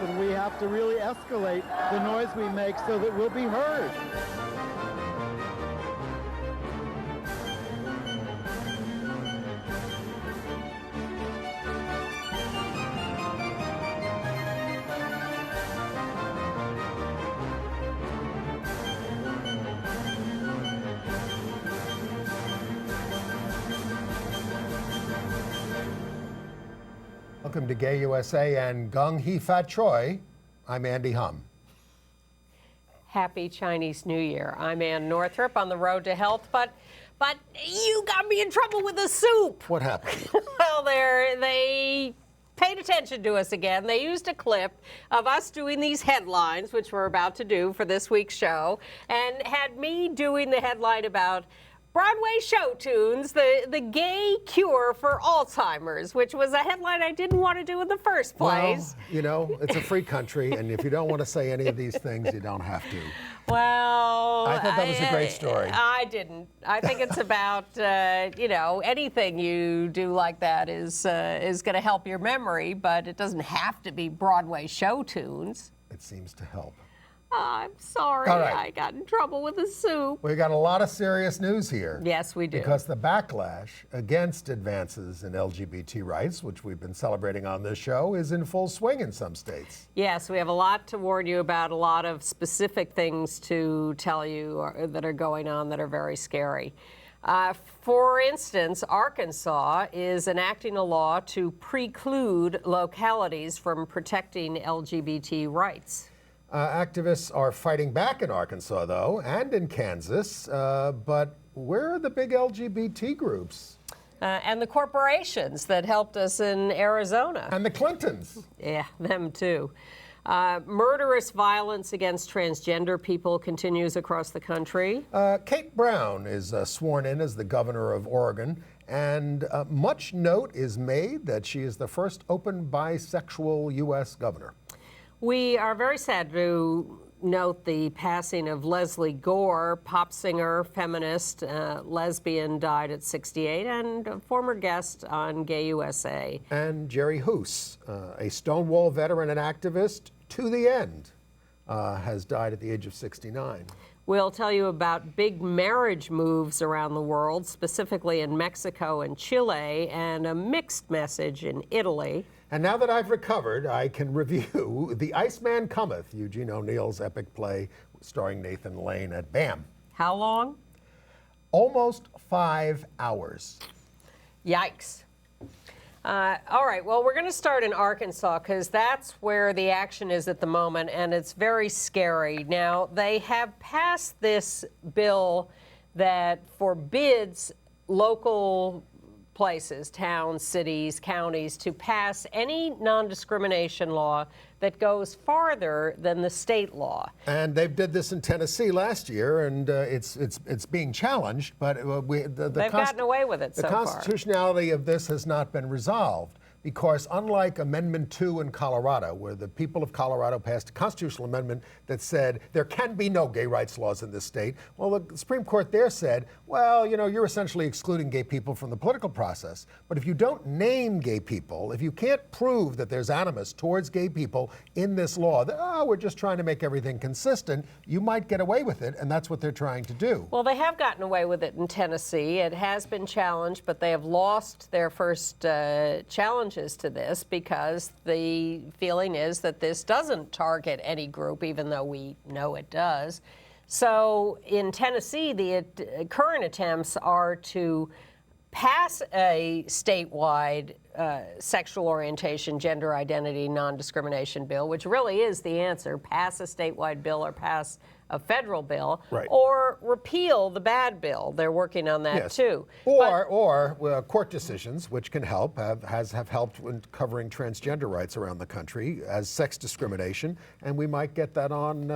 and we have to really escalate the noise we make so that we'll be heard. Welcome to Gay USA and Gung Hee Fat Choi. I'm Andy Hum. Happy Chinese New Year. I'm Ann Northrup on the road to health, but you got me in trouble with the soup. What happened? Well, they paid attention to us again. They used a clip of us doing these headlines, which we're about to do for this week's show, and had me doing the headline about Broadway show tunes, the gay cure for Alzheimer's, which was a headline I didn't want to do in the first place. Well, you know, it's a free country, and if you don't want to say any of these things, you don't have to. Well, I thought that was a great story. I didn't. I think it's about, you know, anything you do like that is going to help your memory, but it doesn't have to be Broadway show tunes. It seems to help. I'm sorry, All right. I got in trouble with the soup. We got a lot of serious news here. Yes, we do. Because the backlash against advances in LGBT rights, which we've been celebrating on this show, is in full swing in some states. Yes, we have a lot to warn you about, a lot of specific things to tell you that are going on that are very scary. For instance, Arkansas is enacting a law to preclude localities from protecting LGBT rights. Activists are fighting back in Arkansas, though, and in Kansas. But where are the big LGBT groups? And the corporations that helped us in Arizona. And the Clintons. Yeah, them too. Murderous violence against transgender people continues across the country. Kate Brown is sworn in as the governor of Oregon, and much note is made that she is the first open bisexual U.S. governor. We are very sad to note the passing of Lesley Gore, pop singer, feminist, lesbian, died at 68, and a former guest on Gay USA. And Jerry Hoos, a Stonewall veteran and activist to the end, has died at the age of 69. We'll tell you about big marriage moves around the world, specifically in Mexico and Chile, and a mixed message in Italy. And now that I've recovered, I can review The Iceman Cometh, Eugene O'Neill's epic play starring Nathan Lane at BAM. How long? Almost 5 hours. Yikes. All right, well, we're going to start in Arkansas because that's where the action is at the moment, and it's very scary. Now, they have passed this bill that forbids local places, towns, cities, counties, to pass any non-discrimination law that goes farther than the state law. And they did this in Tennessee last year, and it's being challenged, but they've gotten away with it so far. The constitutionality of this has not been resolved, because unlike Amendment 2 in Colorado, where the people of Colorado passed a constitutional amendment that said there can be no gay rights laws in this state, well, the Supreme Court there said, well, you know, you're essentially excluding gay people from the political process. But if you don't name gay people, if you can't prove that there's animus towards gay people in this law, that, oh, we're just trying to make everything consistent, you might get away with it, and that's what they're trying to do. Well, they have gotten away with it in Tennessee. It has been challenged, but they have lost their first challenge to this, because the feeling is that this doesn't target any group, even though we know it does. So in Tennessee, the current attempts are to pass a statewide sexual orientation, gender identity, non-discrimination bill, which really is the answer. Pass a statewide bill or pass a federal bill, right, or repeal the bad bill. They're working on that too. Or court decisions, which can help, have helped in covering transgender rights around the country as sex discrimination, and we might get that on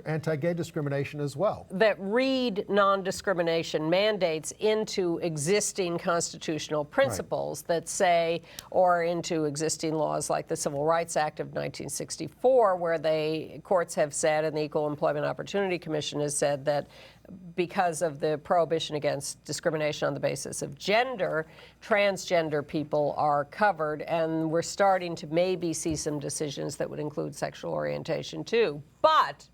anti-gay discrimination as well. That read non-discrimination mandates into existing constitutional principles that say, or into existing laws like the Civil Rights Act of 1964, where courts have said, and and Equal Employment Opportunity Commission has said that because of the prohibition against discrimination on the basis of gender, transgender people are covered, and we're starting to maybe see some decisions that would include sexual orientation too. But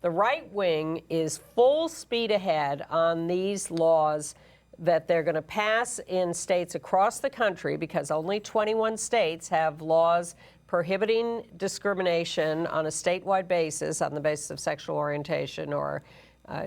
the right wing is full speed ahead on these laws that they're going to pass in states across the country, because only 21 states have laws prohibiting discrimination on a statewide basis on the basis of sexual orientation or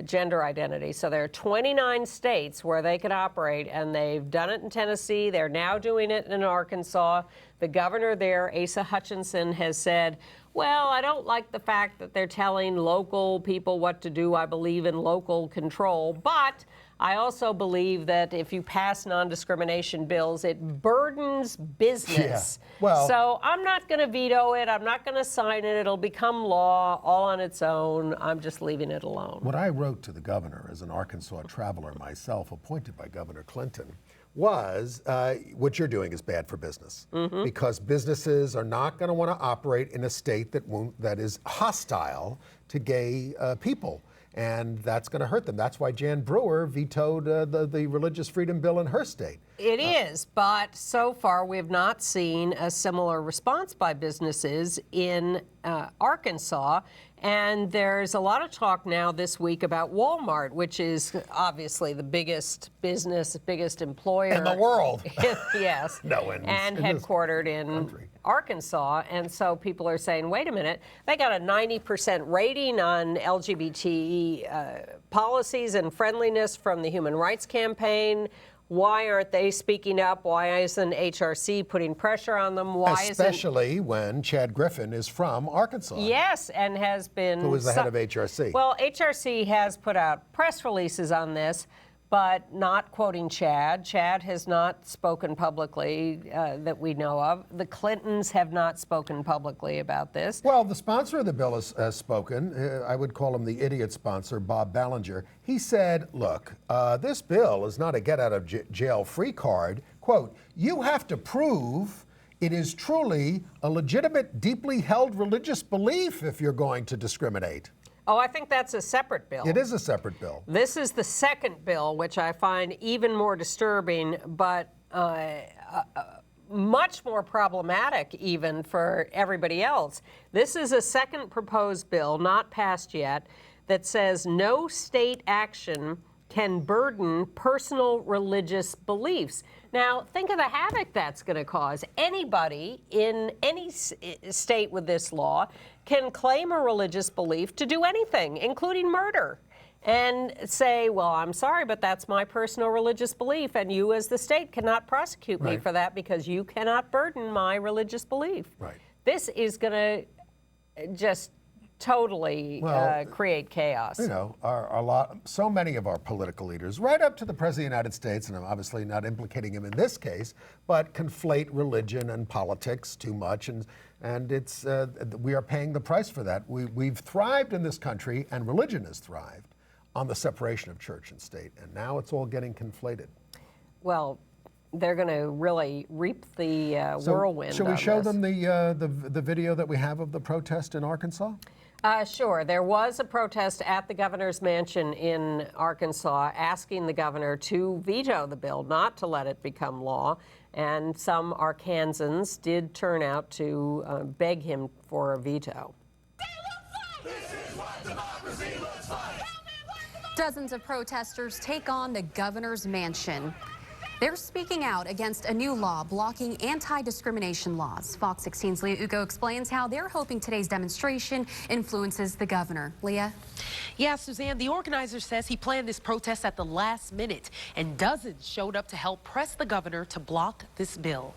gender identity. So there are 29 states where they can operate, and they've done it in Tennessee. They're now doing it in Arkansas. The governor there, Asa Hutchinson, has said, well, I don't like the fact that they're telling local people what to do. I believe in local control, but I also believe that if you pass non-discrimination bills, it burdens business. Yeah. Well, so I'm not going to veto it. I'm not going to sign it. It'll become law all on its own. I'm just leaving it alone. what I wrote to the governor as an Arkansas traveler myself, appointed by Governor Clinton, was what you're doing is bad for business, because businesses are not going to want to operate in a state that is hostile to gay people. And that's going to hurt them. That's why Jan Brewer vetoed the religious freedom bill in her state. It is, but so far we have not seen a similar response by businesses in Arkansas. And there's a lot of talk now this week about Walmart, which is obviously the biggest business, biggest employer In the world. Yes. No, and headquartered in Arkansas. And so people are saying, wait a minute, they got a 90% rating on LGBT policies and friendliness from the Human Rights Campaign. Why aren't they speaking up? Why isn't HRC putting pressure on them? Especially when Chad Griffin is from Arkansas. Yes, and has been... Who was the head of HRC. Well, HRC has put out press releases on this, but not quoting Chad. Chad has not spoken publicly that we know of. The Clintons have not spoken publicly about this. Well, the sponsor of the bill has spoken. I would call him the idiot sponsor, Bob Ballinger. He said, look, this bill is not a get-out-of-jail-free card. Quote, you have to prove it is truly a legitimate, deeply held religious belief if you're going to discriminate. Oh, I think that's a separate bill. It is a separate bill. This is the second bill, which I find even more disturbing, but much more problematic even for everybody else. This is a second proposed bill, not passed yet, that says no state action can burden personal religious beliefs. Now, think of the havoc that's going to cause. Anybody in any state with this law can claim a religious belief to do anything, including murder, and say, well, I'm sorry, but that's my personal religious belief, and you as the state cannot prosecute me for that because you cannot burden my religious belief. Right. This is going to just totally create chaos. You know, so many of our political leaders, right up to the President of the United States, and I'm obviously not implicating him in this case, but conflate religion and politics too much, and it's we are paying the price for that. We've thrived in this country, and religion has thrived on the separation of church and state, and now it's all getting conflated. Well, they're going to really reap the whirlwind. Should we show them the video that we have of the protest in Arkansas? Sure. There was a protest at the governor's mansion in Arkansas asking the governor to veto the bill, not to let it become law. And some Arkansans did turn out to beg him for a veto. Dozens of protesters take on the governor's mansion. They're speaking out against a new law blocking anti-discrimination laws. Fox 16's Leah Ugo explains how they're hoping today's demonstration influences the governor. Leah? Yeah, Suzanne, the organizer says he planned this protest at the last minute, and dozens showed up to help press the governor to block this bill.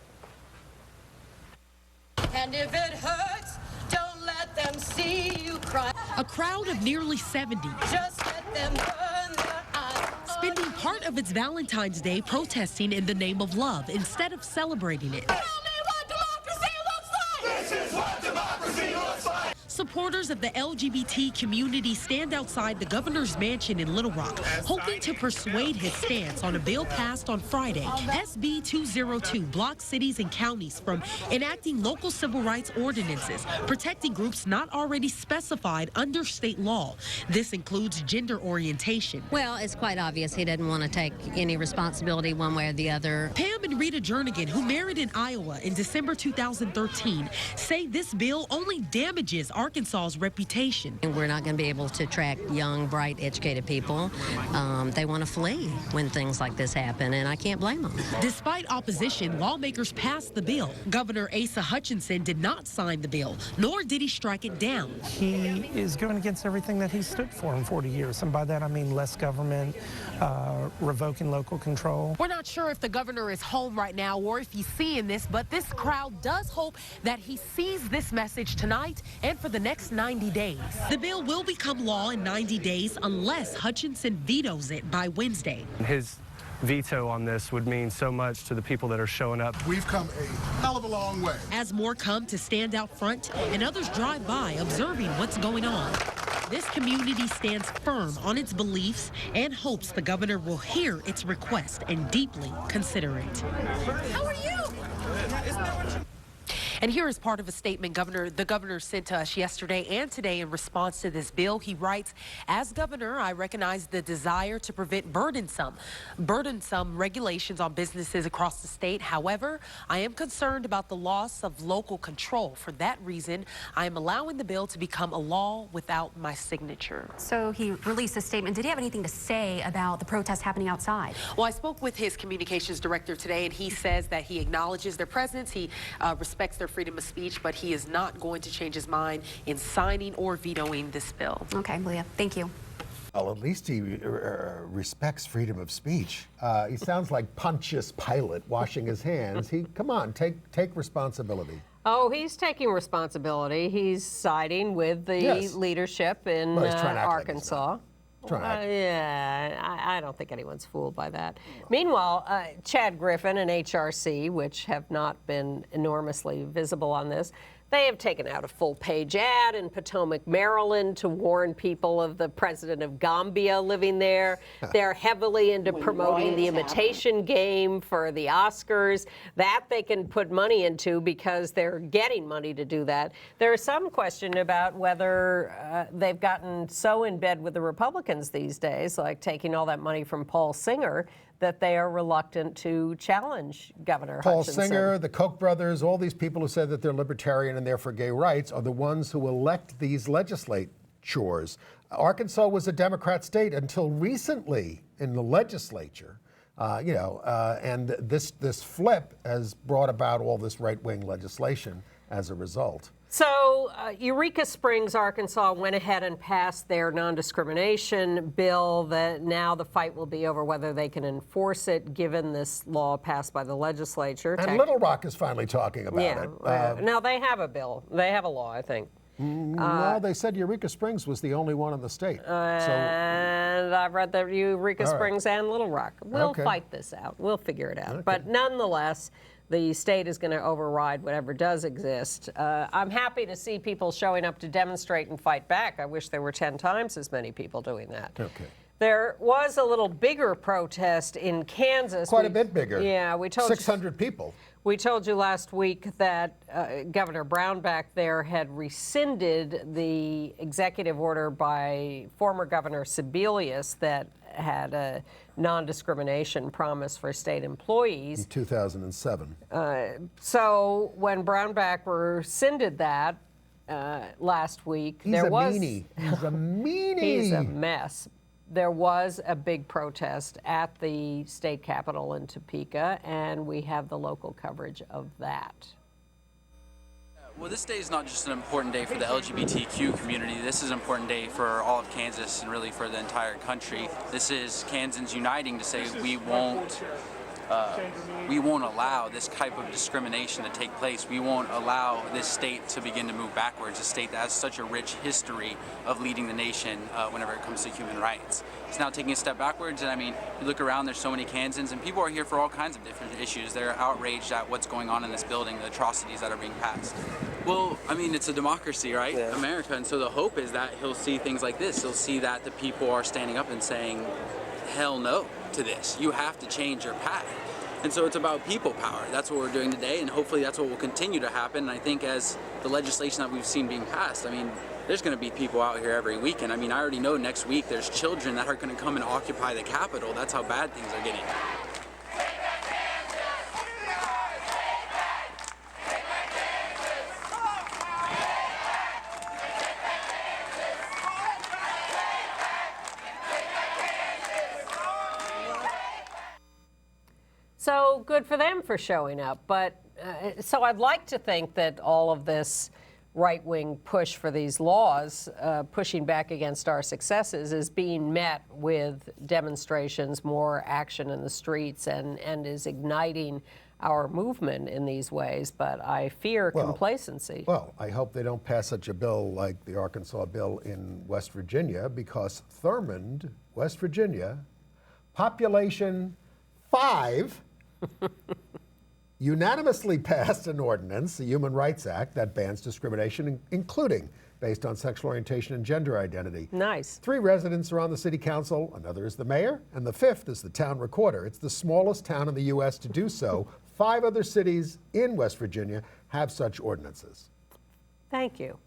And if it hurts, don't let them see you cry. A crowd of nearly 70. Just let them burn their eyes. Spending part of its Valentine's Day protesting in the name of love instead of celebrating it. Tell me what democracy looks like! This is what democracy looks like! Supporters of the LGBT community stand outside the governor's mansion in Little Rock, hoping to persuade his stance on a bill passed on Friday. SB 202 blocks cities and counties from enacting local civil rights ordinances, protecting groups not already specified under state law. This includes gender orientation. Well, it's quite obvious he doesn't want to take any responsibility one way or the other. Pam and Rita Jernigan, who married in Iowa in December 2013, say this bill only damages Arkansas's reputation. And we're not going to be able to attract young, bright, educated people. They want to flee when things like this happen, and I can't blame them. Despite opposition, lawmakers passed the bill. Governor Asa Hutchinson did not sign the bill, nor did he strike it down. He is going against everything that he stood for in 40 years, and by that I mean less government, revoking local control. We're not sure if the governor is home right now or if he's seeing this, but this crowd does hope that he sees this message tonight and for the next 90 days. The bill will become law in 90 days unless Hutchinson vetoes it by Wednesday. His veto on this would mean so much to the people that are showing up. We've come a hell of a long way. As more come to stand out front and others drive by observing what's going on, this community stands firm on its beliefs and hopes the governor will hear its request and deeply consider it. How are you? And here is part of a statement the governor sent to us yesterday and today in response to this bill. He writes, as governor, I recognize the desire to prevent burdensome regulations on businesses across the state. However, I am concerned about the loss of local control. For that reason, I am allowing the bill to become a law without my signature. So he released a statement. Did he have anything to say about the protest happening outside? Well, I spoke with his communications director today, and he says that he acknowledges their presence. He respects their freedom of speech, but he is not going to change his mind in signing or vetoing this bill. Okay, Leah, thank you. Well, at least he respects freedom of speech. He sounds like Pontius Pilate washing his hands. Come on, take responsibility. Oh, he's taking responsibility. He's siding with the leadership in Arkansas. I don't think anyone's fooled by that. Meanwhile, Chad Griffin and HRC, which have not been enormously visible on this, they have taken out a full-page ad in Potomac, Maryland to warn people of the president of Gambia living there. They're heavily into promoting the imitation game for the Oscars. That they can put money into because they're getting money to do that. There's some question about whether they've gotten so in bed with the Republicans these days, like taking all that money from Paul Singer, that they are reluctant to challenge Governor Hutchinson. Paul Singer, the Koch brothers, all these people who said that they're libertarian and they're for gay rights are the ones who elect these legislatures. Arkansas was a Democrat state until recently in the legislature, and this flip has brought about all this right-wing legislation as a result. So Eureka Springs, Arkansas went ahead and passed their non-discrimination bill. That now the fight will be over whether they can enforce it, given this law passed by the legislature. And Little Rock is finally talking about it. Now they have a bill. They have a law, I think. No, they said Eureka Springs was the only one in the state. And I've read that Eureka Springs and Little Rock. We'll fight this out. We'll figure it out. Okay. But nonetheless, the state is going to override whatever does exist. I'm happy to see people showing up to demonstrate and fight back. I wish there were 10 times as many people doing that. Okay. There was a little bigger protest in Kansas. Quite a bit bigger. Yeah, we told 600 people. We told you last week that Governor Brownback there had rescinded the executive order by former Governor Sebelius that had a non-discrimination promise for state employees. In 2007. So when Brownback rescinded that last week, He's a meanie. He's a meanie. He's a mess. There was a big protest at the state capitol in Topeka, and we have the local coverage of that. Well, this day is not just an important day for the LGBTQ community. This is an important day for all of Kansas and really for the entire country. This is Kansans uniting to say we won't we won't allow this type of discrimination to take place. We won't allow this state to begin to move backwards, a state that has such a rich history of leading the nation whenever it comes to human rights. It's now taking a step backwards, and I mean, you look around, there's so many Kansans, and people are here for all kinds of different issues. They're outraged at what's going on in this building, the atrocities that are being passed. Well, I mean, it's a democracy, right? Yeah. America, and so the hope is that he'll see things like this. He'll see that the people are standing up and saying, hell no to this. You have to change your path. And so it's about people power. That's what we're doing today, and hopefully that's what will continue to happen. And I think as the legislation that we've seen being passed, I mean, there's going to be people out here every weekend. I mean, I already know next week there's children that are going to come and occupy the Capitol. That's how bad things are getting. So good for them for showing up. But so I'd like to think that all of this right-wing push for these laws, pushing back against our successes, is being met with demonstrations, more action in the streets, and is igniting our movement in these ways. But I fear complacency. Well, I hope they don't pass such a bill like the Arkansas bill in West Virginia, because Thurmond, West Virginia, population 5, unanimously passed an ordinance, the Human Rights Act, that bans discrimination, including based on sexual orientation and gender identity. Nice. 3 residents are on the city council, another is the mayor, and the 5th is the town recorder. It's the smallest town in the U.S. to do so. 5 other cities in West Virginia have such ordinances. Thank you.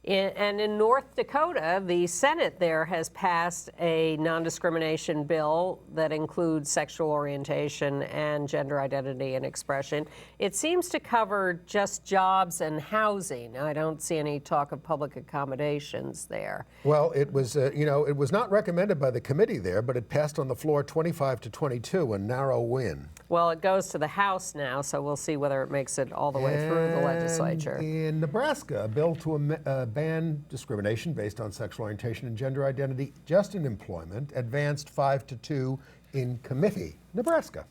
And in North Dakota, the Senate there has passed a non-discrimination bill that includes sexual orientation and gender identity and expression. It seems to cover just jobs and housing. I don't see any talk of public accommodations there. Well, it was, it was not recommended by the committee there, but it passed on the floor 25-22, a narrow win. Well, it goes to the House now, so we'll see whether it makes it all the way through the legislature. In Nebraska, a bill to ban discrimination based on sexual orientation and gender identity just in employment advanced 5-2 in committee. Nebraska.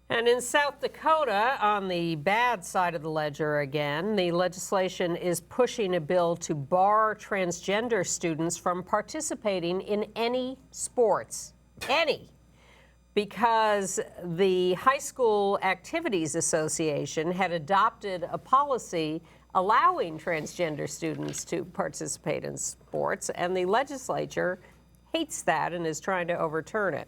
And in South Dakota, on the bad side of the ledger again, the legislation is pushing a bill to bar transgender students from participating in any sports. Any. Because the High School Activities Association had adopted a policy allowing transgender students to participate in sports, and the legislature hates that and is trying to overturn it.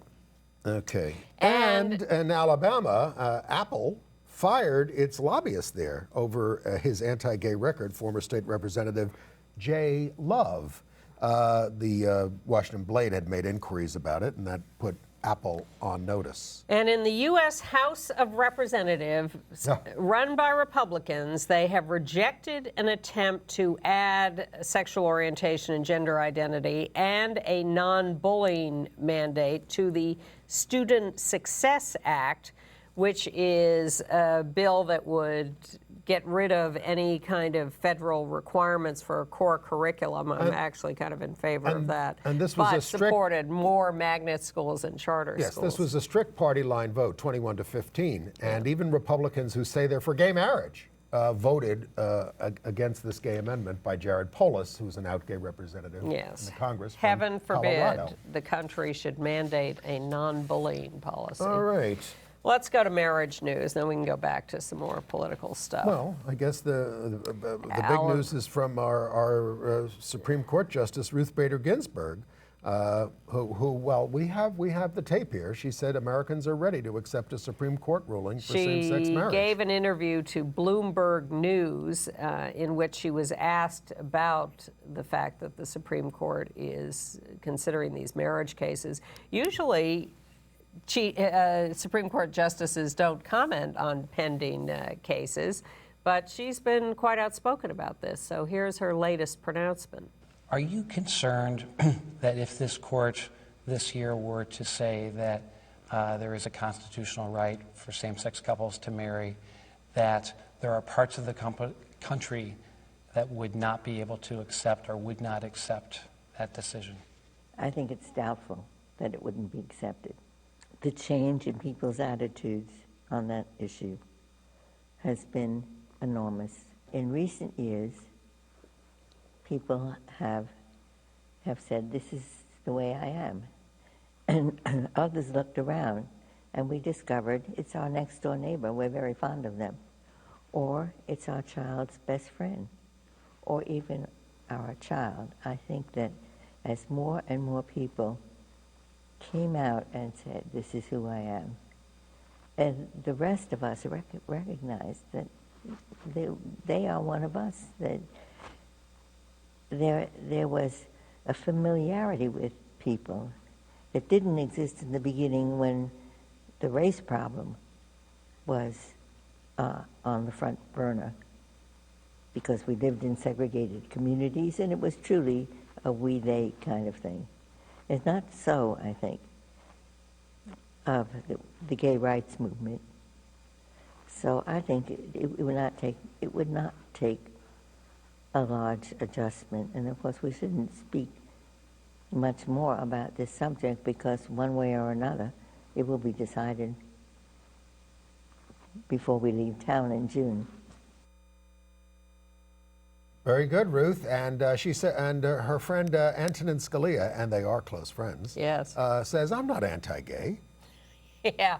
Okay. And in Alabama, Apple fired its lobbyist there over his anti-gay record, former state representative Jay Love. The Washington Blade had made inquiries about it, and that put Apple on notice. And in the U.S. House of Representatives, run by Republicans, they have rejected an attempt to add sexual orientation and gender identity and a non-bullying mandate to the Student Success Act, which is a bill that would get rid of any kind of federal requirements for a core curriculum. I'm actually kind of in favor of that. And this was but a strict, supported more magnet schools and charter schools. Yes, this was a strict party line vote, 21-15. And even Republicans who say they're for gay marriage voted against this gay amendment by Jared Polis, who's an out gay representative in the Congress. Heaven forbid Colorado. the country should mandate a non-bullying policy. All right. Let's go to marriage news, then we can go back to some more political stuff. Well, I guess the big news is from our Supreme Court Justice Ruth Bader Ginsburg, well, we have the tape here. She said Americans are ready to accept a Supreme Court ruling for same-sex marriage. She gave an interview to Bloomberg News in which she was asked about the fact that the Supreme Court is considering these marriage cases. Usually, Supreme Court justices don't comment on pending cases, but she's been quite outspoken about this. So here's her latest pronouncement. Are you concerned that if this court this year were to say that there is a constitutional right for same-sex couples to marry, that there are parts of the country that would not be able to accept or would not accept that decision? I think it's doubtful that it wouldn't be accepted. the change in people's attitudes on that issue has been enormous. In recent years, people have said, this is the way I am. And others looked around, and we discovered it's our next door neighbor. We're very fond of them. Or it's our child's best friend, or even our child. I think that as more and more people came out and said, this is who I am, and the rest of us recognized that they are one of us, that there was a familiarity with people that didn't exist in the beginning when the race problem was on the front burner, because we lived in segregated communities and it was truly a we-they kind of thing. It's not so, I think, of the gay rights movement. So I think it would not take a large adjustment. And of course we shouldn't speak much more about this subject, because one way or another it will be decided before we leave town in June. Very good, Ruth. And she said, and her friend Antonin Scalia, and they are close friends. Yes. Says, I'm not anti-gay. Yeah,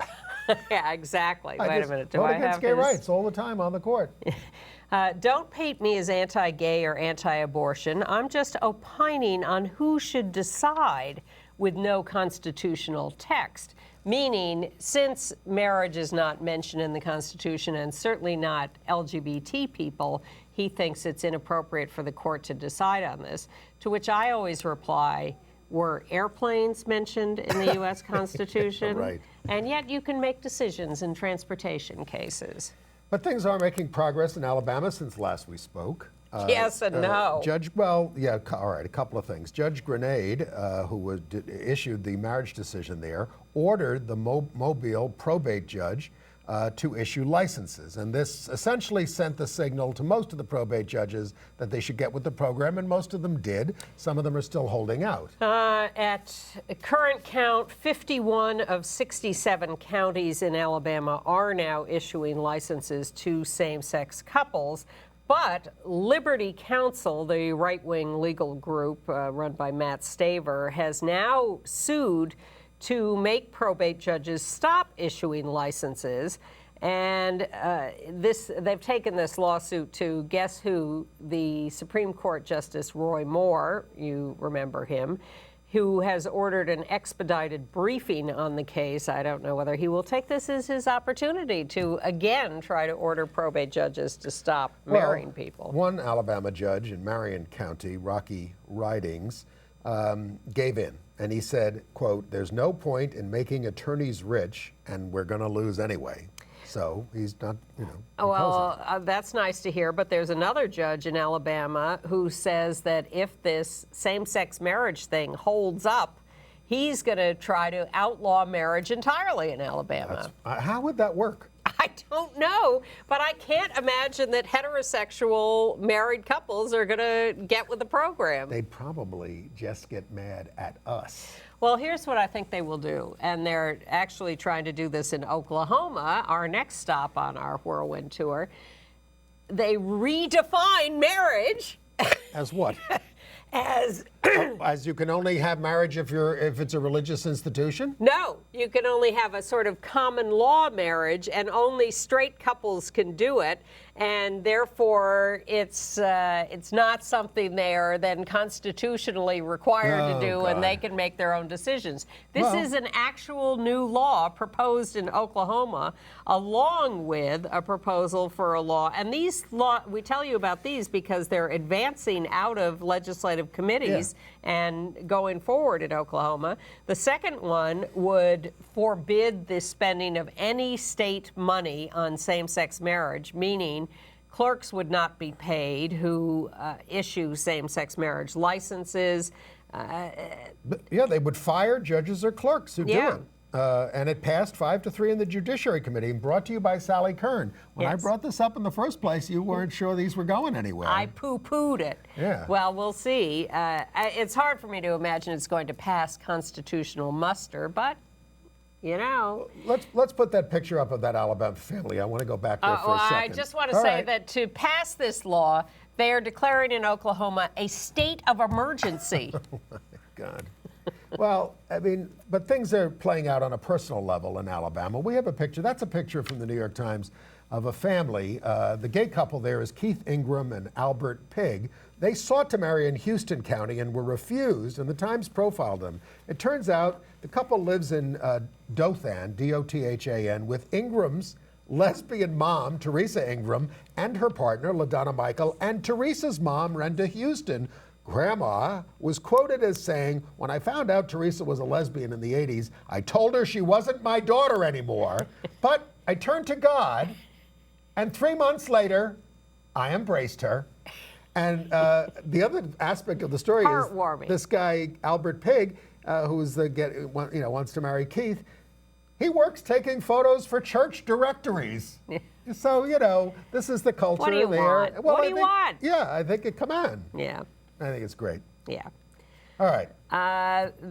yeah, exactly. Wait a minute. Do vote I against have gay his... rights all the time on the court. Don't paint me as anti-gay or anti-abortion. I'm just opining on who should decide with no constitutional text. Meaning, since marriage is not mentioned in the Constitution, and certainly not LGBT people, he thinks it's inappropriate for the court to decide on this. To which I always reply, were airplanes mentioned in the U.S. Constitution? Right. And yet you can make decisions in transportation cases. But things are making progress in Alabama since last we spoke. Yes and no. All right, a couple of things. Judge Grenade, who issued the marriage decision there, ordered the Mobile probate judge to issue licenses. And this essentially sent the signal to most of the probate judges that they should get with the program, and most of them did. Some of them are still holding out. At current count, 51 of 67 counties in Alabama are now issuing licenses to same-sex couples. But Liberty Counsel, the right-wing legal group run by Matt Staver, has now sued to make probate judges stop issuing licenses. And they've taken this lawsuit to, guess who? The Supreme Court Justice Roy Moore, you remember him, who has ordered an expedited briefing on the case. I don't know whether he will take this as his opportunity to, again, try to order probate judges to stop marrying people. One Alabama judge in Marion County, Rocky Ridings, gave in. And he said, quote, there's no point in making attorneys rich, and we're going to lose anyway. So he's not, Well, that's nice to hear, but there's another judge in Alabama who says that if this same-sex marriage thing holds up, he's going to try to outlaw marriage entirely in Alabama. How would that work? I don't know, but I can't imagine that heterosexual married couples are going to get with the program. They'd probably just get mad at us. Well, here's what I think they will do, and they're actually trying to do this in Oklahoma, our next stop on our whirlwind tour. They redefine marriage. As what? As you can only have marriage if it's a religious institution? No, you can only have a sort of common law marriage, and only straight couples can do it, and therefore it's not something they are then constitutionally required to do, and they can make their own decisions. This is an actual new law proposed in Oklahoma, along with a proposal for a law. And these we tell you about these because they're advancing out of legislative committees and going forward in Oklahoma. The second one would forbid the spending of any state money on same-sex marriage, meaning clerks would not be paid who issue same-sex marriage licenses. They would fire judges or clerks who do it. And it passed 5-3 in the Judiciary Committee, and brought to you by Sally Kern. When I brought this up in the first place, you weren't sure these were going anywhere. I poo-pooed it. Yeah. Well, we'll see. It's hard for me to imagine it's going to pass constitutional muster, but you know. Let's put that picture up of that Alabama family. I want to go back there for a second. I just want to say that to pass this law, they are declaring in Oklahoma a state of emergency. Oh my God. Well, I mean, but things are playing out on a personal level in Alabama. We have a picture. That's a picture from the New York Times of a family. The gay couple there is Keith Ingram and Albert Pig. They sought to marry in Houston County and were refused, and the Times profiled them. It turns out the couple lives in Dothan, D-O-T-H-A-N, with Ingram's lesbian mom, Teresa Ingram, and her partner, LaDonna Michael, and Teresa's mom, Renda Houston. Grandma was quoted as saying, "When I found out Teresa was a lesbian in the 80s, I told her she wasn't my daughter anymore, but I turned to God, and 3 months later, I embraced her." And the other aspect of the story is this guy, Albert Pig, who's wants to marry Keith, he works taking photos for church directories. So, you know, this is the culture What do you there. want? Well, What do you want? Yeah, I think come on. Yeah. I think it's great. Yeah. All right.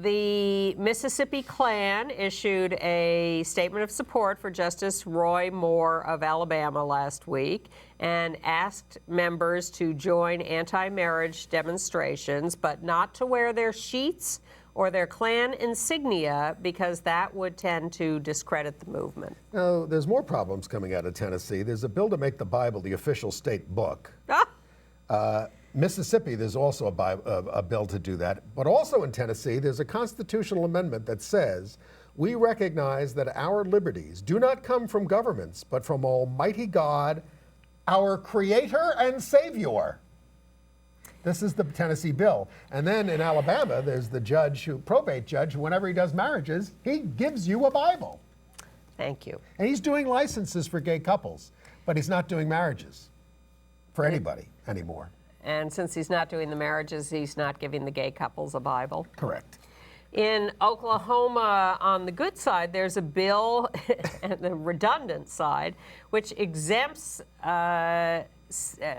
The Mississippi Klan issued a statement of support for Justice Roy Moore of Alabama last week and asked members to join anti-marriage demonstrations, but not to wear their sheets or their Klan insignia because that would tend to discredit the movement. Now, there's more problems coming out of Tennessee. There's a bill to make the Bible the official state book. Mississippi, there's also a bill to do that. But also in Tennessee, there's a constitutional amendment that says, we recognize that our liberties do not come from governments, but from Almighty God, our Creator and Savior. This is the Tennessee bill. And then in Alabama, there's the probate judge, who whenever he does marriages, he gives you a Bible. Thank you. And he's doing licenses for gay couples, but he's not doing marriages for anybody anymore. And since he's not doing the marriages, he's not giving the gay couples a Bible. Correct. In Oklahoma, on the good side, there's a bill, the redundant side, which exempts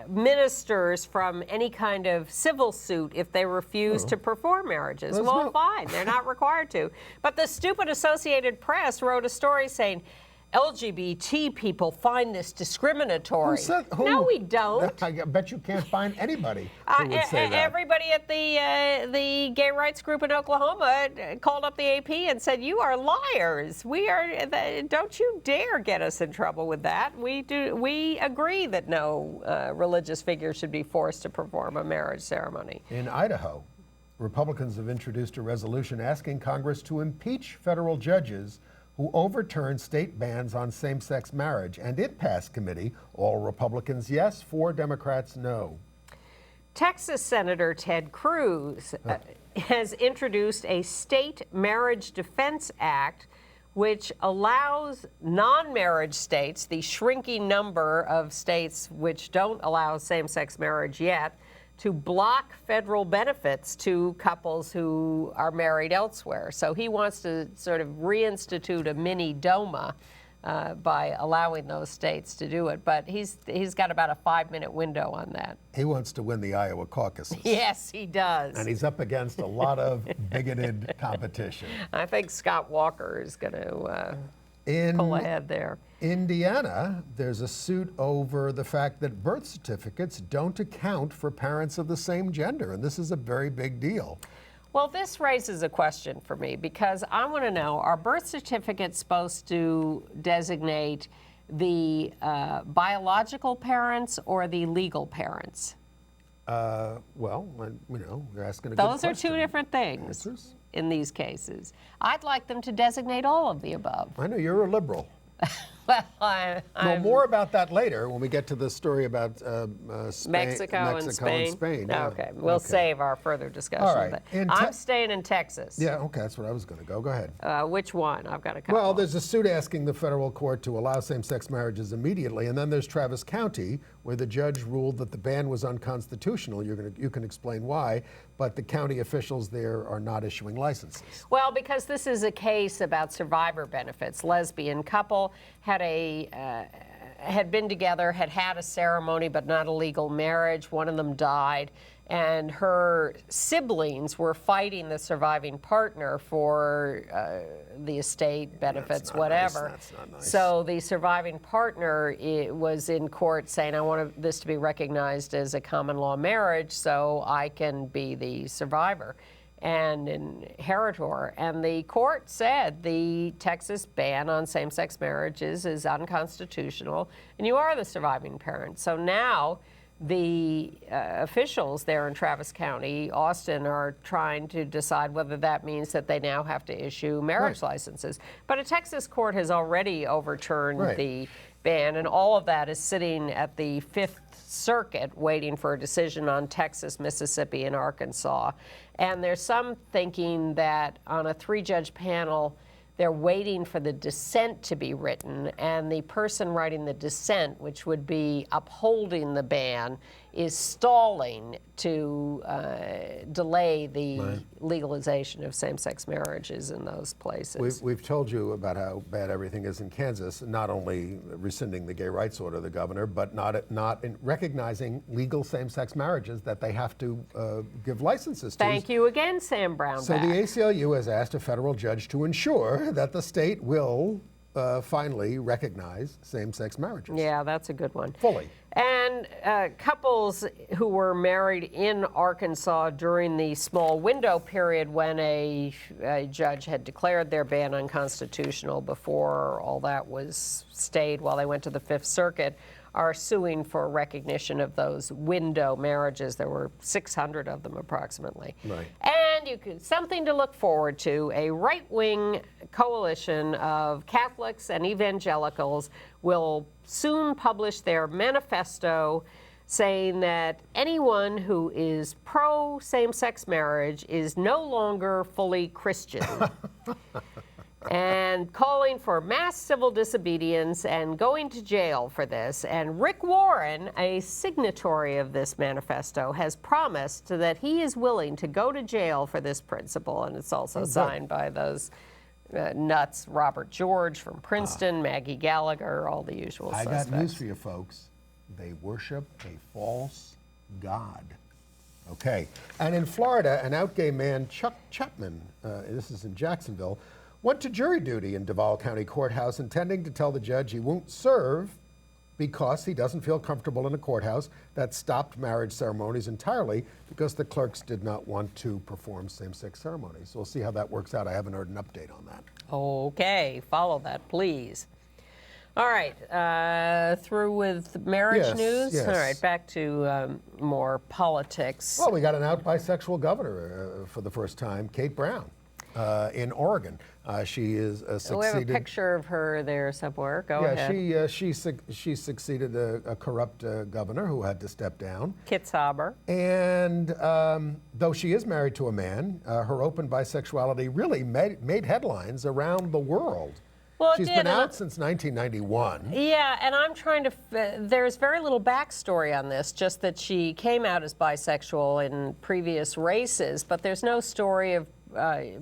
ministers from any kind of civil suit if they refuse to perform marriages. Well, fine, they're not required to. But the stupid Associated Press wrote a story saying, LGBT people find this discriminatory. No, we don't. I bet you can't find anybody who would say that. Everybody at the gay rights group in Oklahoma called up the AP and said, "You are liars. Don't you dare get us in trouble with that. We agree that no religious figure should be forced to perform a marriage ceremony." In Idaho, Republicans have introduced a resolution asking Congress to impeach federal judges who overturned state bans on same-sex marriage, and it passed committee. All Republicans yes, 4 Democrats no. Texas Senator Ted Cruz has introduced a state marriage defense act which allows non-marriage states, the shrinking number of states which don't allow same-sex marriage yet, to block federal benefits to couples who are married elsewhere. So he wants to sort of reinstitute a mini DOMA by allowing those states to do it. But he's got about a 5-minute window on that. He wants to win the Iowa caucuses. Yes, he does. And he's up against a lot of bigoted competition. I think Scott Walker is going to pull ahead there. Indiana, there's a suit over the fact that birth certificates don't account for parents of the same gender, and this is a very big deal. Well, this raises a question for me because I want to know, are birth certificates supposed to designate the biological parents or the legal parents? Well, you know, you're asking a good question. Those are 2 different things in these cases. I'd like them to designate all of the above. I know you're a liberal. Well, well, more about that later when we get to the story about Spain, Mexico and Spain. Yeah. Okay, we'll save our further discussion. All right. I'm staying in Texas. Yeah, okay, that's what I was going to go. Go ahead. Which one? I've got a couple. Well, there's a suit asking the federal court to allow same-sex marriages immediately, and then there's Travis County, where the judge ruled that the ban was unconstitutional. You can explain why, but the county officials there are not issuing licenses. Well, because this is a case about survivor benefits. Lesbian couple had had been together, had had a ceremony, but not a legal marriage. One of them died. And her siblings were fighting the surviving partner for the estate, benefits, whatever. That's not nice. So the surviving partner was in court saying, I want this to be recognized as a common law marriage so I can be the survivor and inheritor. And the court said the Texas ban on same-sex marriages is unconstitutional, and you are the surviving parent. So now the officials there in Travis County, Austin, are trying to decide whether that means that they now have to issue marriage licenses. But a Texas court has already overturned the ban, and all of that is sitting at the Fifth Circuit waiting for a decision on Texas, Mississippi, and Arkansas. And there's some thinking that on a 3-judge panel, they're waiting for the dissent to be written, and the person writing the dissent, which would be upholding the ban, is stalling to delay the legalization of same-sex marriages in those places. We've told you about how bad everything is in Kansas, not only rescinding the gay rights order of the governor, but not in recognizing legal same-sex marriages that they have to give licenses to. Thank you again, Sam Brownback. So the ACLU has asked a federal judge to ensure that the state will finally recognize same-sex marriages. Yeah, that's a good one. Fully. And couples who were married in Arkansas during the small window period when a judge had declared their ban unconstitutional before all that was stayed while they went to the Fifth Circuit are suing for recognition of those window marriages. There were 600 of them approximately. Right. And something to look forward to, a right-wing coalition of Catholics and evangelicals will soon publish their manifesto saying that anyone who is pro same-sex marriage is no longer fully Christian. And calling for mass civil disobedience and going to jail for this. And Rick Warren, a signatory of this manifesto, has promised that he is willing to go to jail for this principle. And it's also signed by those nuts, Robert George from Princeton, Maggie Gallagher, all the usual suspects. I got news for you, folks. They worship a false god. Okay. And in Florida, an out gay man, Chuck Chapman, this is in Jacksonville, went to jury duty in Duval County Courthouse intending to tell the judge he won't serve because he doesn't feel comfortable in a courthouse that stopped marriage ceremonies entirely because the clerks did not want to perform same-sex ceremonies. So we'll see how that works out. I haven't heard an update on that. Okay, follow that, please. All right, through with marriage news? Yes. All right, back to more politics. Well, we got an out bisexual governor for the first time, Kate Brown. In Oregon. She is succeeded. We have a picture of her there somewhere. Go ahead. Yeah, she succeeded a corrupt governor who had to step down. Kit Sauber. And though she is married to a man, her open bisexuality really made headlines around the world. Well, She's been out since 1991. Yeah, and I'm trying to, there's very little backstory on this, just that she came out as bisexual in previous races, but there's no story of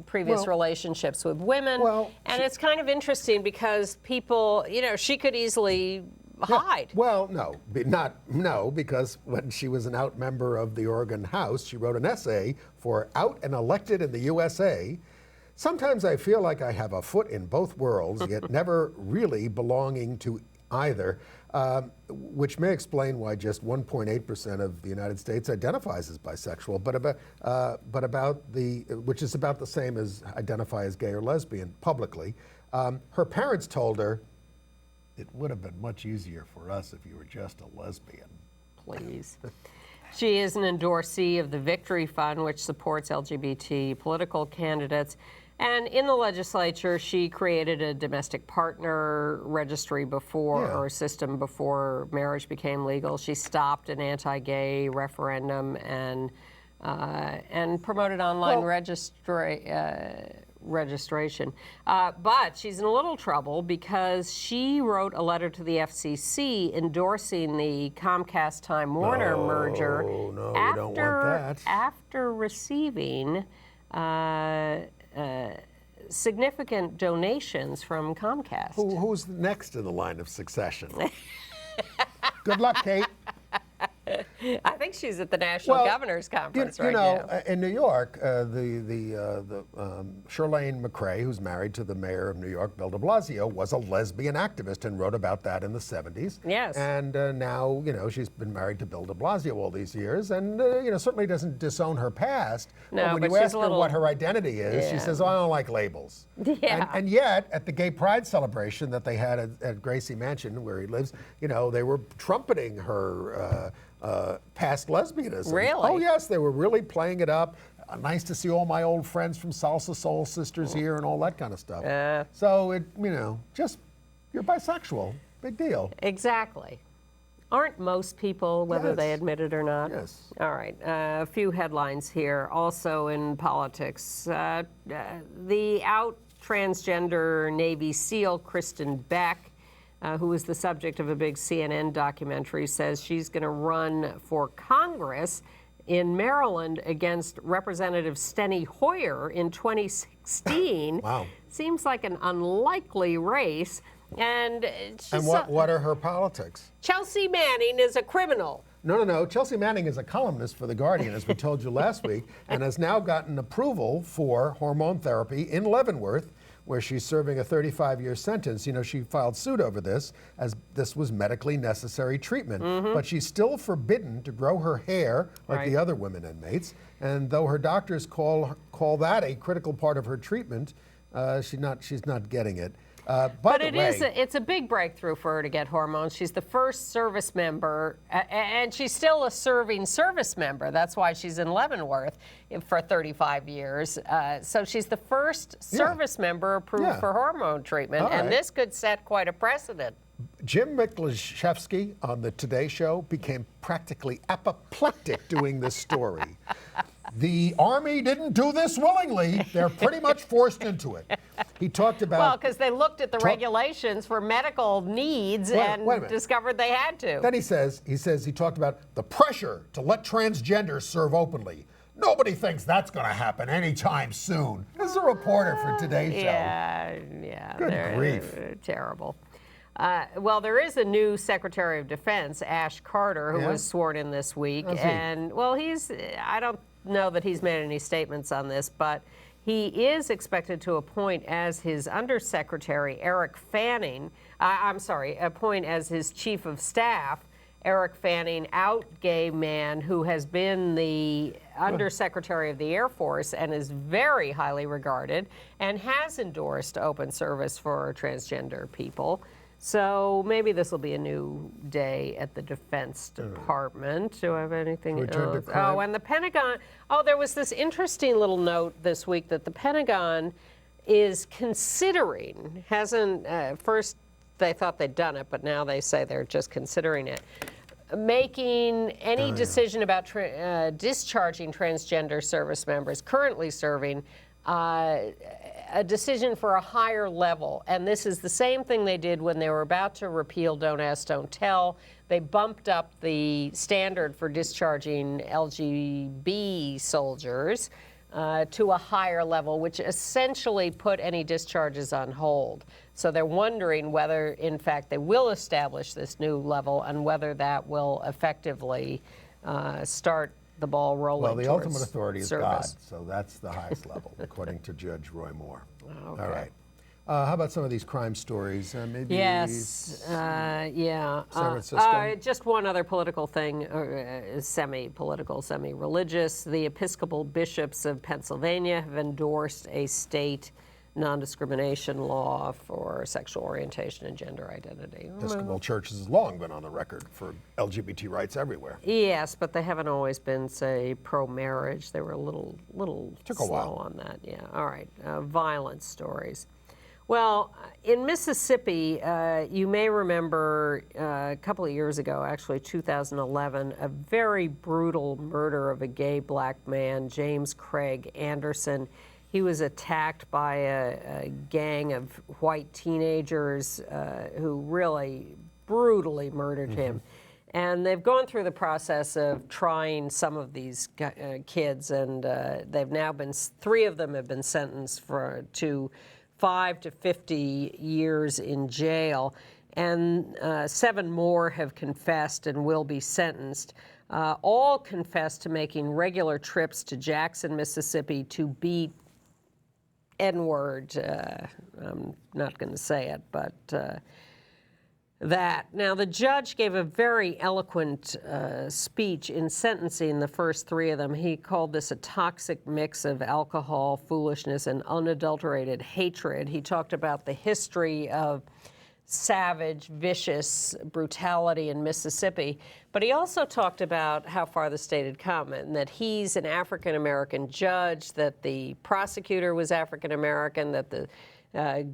previous relationships with women. And it's kind of interesting because people, she could easily hide. Well, no, because when she was an out member of the Oregon House, she wrote an essay for Out and Elected in the USA. Sometimes I feel like I have a foot in both worlds, yet never really belonging to either, which may explain why just 1.8% of the United States identifies as bisexual, which is about the same as identify as gay or lesbian publicly. Her parents told her, it would have been much easier for us if you were just a lesbian. Please. She is an endorsee of the Victory Fund, which supports LGBT political candidates. And in the legislature, she created a domestic partner registry or system before marriage became legal. She stopped an anti-gay referendum and promoted online registration. But she's in a little trouble because she wrote a letter to the FCC endorsing the Comcast-Time Warner merger after receiving significant donations from Comcast. Who's next in the line of succession? Good luck, Kate. I think she's at the National Governors Conference right now. In New York, Shirlane McRae, who's married to the mayor of New York, Bill de Blasio, was a lesbian activist and wrote about that in the 70s. Yes. And now, she's been married to Bill de Blasio all these years, and certainly doesn't disown her past. No, but when you ask her what her identity is, she says, "Oh, I don't like labels." Yeah. And yet, at the Gay Pride celebration that they had at Gracie Mansion, where he lives, they were trumpeting her past lesbianism. Really? Oh, yes, they were really playing it up. Nice to see all my old friends from Salsa Soul Sisters here and all that kind of stuff. So, just, you're bisexual. Big deal. Exactly. Aren't most people, whether they admit it or not? Yes. All right. A few headlines here. Also in politics, the out transgender Navy SEAL Kristen Beck, who was the subject of a big CNN documentary, says she's going to run for Congress in Maryland against Representative Steny Hoyer in 2016. Wow. Seems like an unlikely race. And what are her politics? Chelsea Manning is a criminal. No. Chelsea Manning is a columnist for The Guardian, as we told you last week, and has now gotten approval for hormone therapy in Leavenworth, where she's serving a 35-year sentence. She filed suit over this, as this was medically necessary treatment. But she's still forbidden to grow her hair like the other women inmates. And though her doctors call that a critical part of her treatment, she's not getting it. But it's a big breakthrough for her to get hormones. She's the first service member, and she's still a serving service member. That's why she's in Leavenworth for 35 years. So she's the first service member approved for hormone treatment, and this could set quite a precedent. Jim Miklashevsky on the Today Show became practically apoplectic doing this story. The Army didn't do this willingly. They're pretty much forced into it. He talked about... Well, because they looked at the regulations for medical needs and discovered they had to. Then he talked about the pressure to let transgenders serve openly. Nobody thinks that's going to happen anytime soon. This is a reporter for Today's Show. Yeah. Good grief. Terrible. Well, there is a new Secretary of Defense, Ash Carter, who was sworn in this week. And, well, I don't know that he's made any statements on this, but he is expected to appoint as his undersecretary Eric Fanning, appoint as his chief of staff Eric Fanning, out gay man who has been the undersecretary of the Air Force and is very highly regarded and has endorsed open service for transgender people. So maybe this will be a new day at the Defense Department. Do I have anything else? Oh, and the Pentagon. Oh, there was this interesting little note this week that the Pentagon is considering, first they thought they'd done it, but now they say they're just considering it, making any decision about discharging transgender service members currently serving a decision for a higher level. And this is the same thing they did when they were about to repeal Don't Ask, Don't Tell. They bumped up the standard for discharging LGB soldiers to a higher level, which essentially put any discharges on hold. So they're wondering whether, in fact, they will establish this new level and whether that will effectively start the ball rolling. Well, the ultimate authority is service. God, so that's the highest level, according to Judge Roy Moore. Okay. All right. How about some of these crime stories? Maybe yes, San Francisco? Just one other political thing, semi-political, semi-religious. The Episcopal bishops of Pennsylvania have endorsed a state non-discrimination law for sexual orientation and gender identity. Episcopal Church has long been on the record for LGBT rights everywhere. Yes, but they haven't always been, say, pro-marriage. They were a little slow on that. Yeah. All right. Violence stories. Well, in Mississippi, you may remember a couple of years ago, actually 2011, a very brutal murder of a gay black man, James Craig Anderson. He was attacked by a gang of white teenagers who really brutally murdered him. And they've gone through the process of trying some of these kids, and they've now been, 3 of them have been sentenced to 5 to 50 years in jail. and 7 more have confessed and will be sentenced. All confessed to making regular trips to Jackson, Mississippi to beat N-word. I'm not going to say it, but that. Now, the judge gave a very eloquent speech in sentencing the first 3 of them. He called this a toxic mix of alcohol, foolishness, and unadulterated hatred. He talked about the history of savage, vicious brutality in Mississippi, but he also talked about how far the state had come and that he's an African-American judge, that the prosecutor was African-American, that the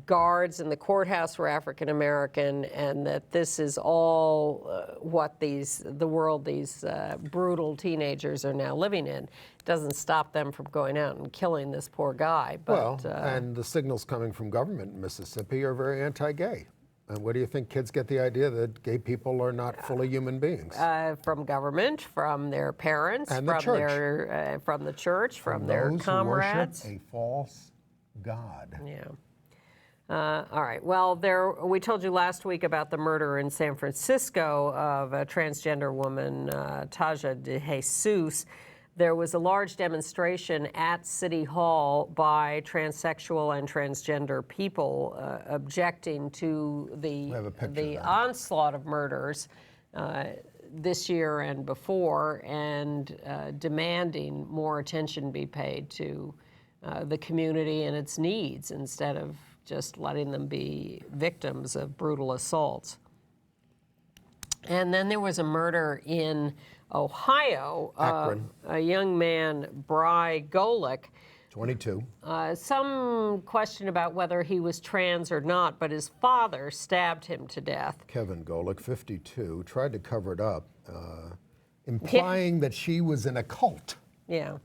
guards in the courthouse were African-American, and that this is all what the world these brutal teenagers are now living in. It doesn't stop them from going out and killing this poor guy. But, and the signals coming from government in Mississippi are very anti-gay. And what do you think kids get the idea that gay people are not fully human beings? From government, from their parents, and the from church. from the church, from their those comrades. Who worship a false god. Yeah. All right. Well, we told you last week about the murder in San Francisco of a transgender woman, Taja de Jesus. There was a large demonstration at City Hall by transsexual and transgender people objecting to the onslaught of murders this year and before, and demanding more attention be paid to the community and its needs instead of just letting them be victims of brutal assaults. And then there was a murder in Ohio, a young man, Bry Golick. 22. Some question about whether he was trans or not, but his father stabbed him to death. Kevin Golick, 52, tried to cover it up, implying that she was in a cult. Yeah.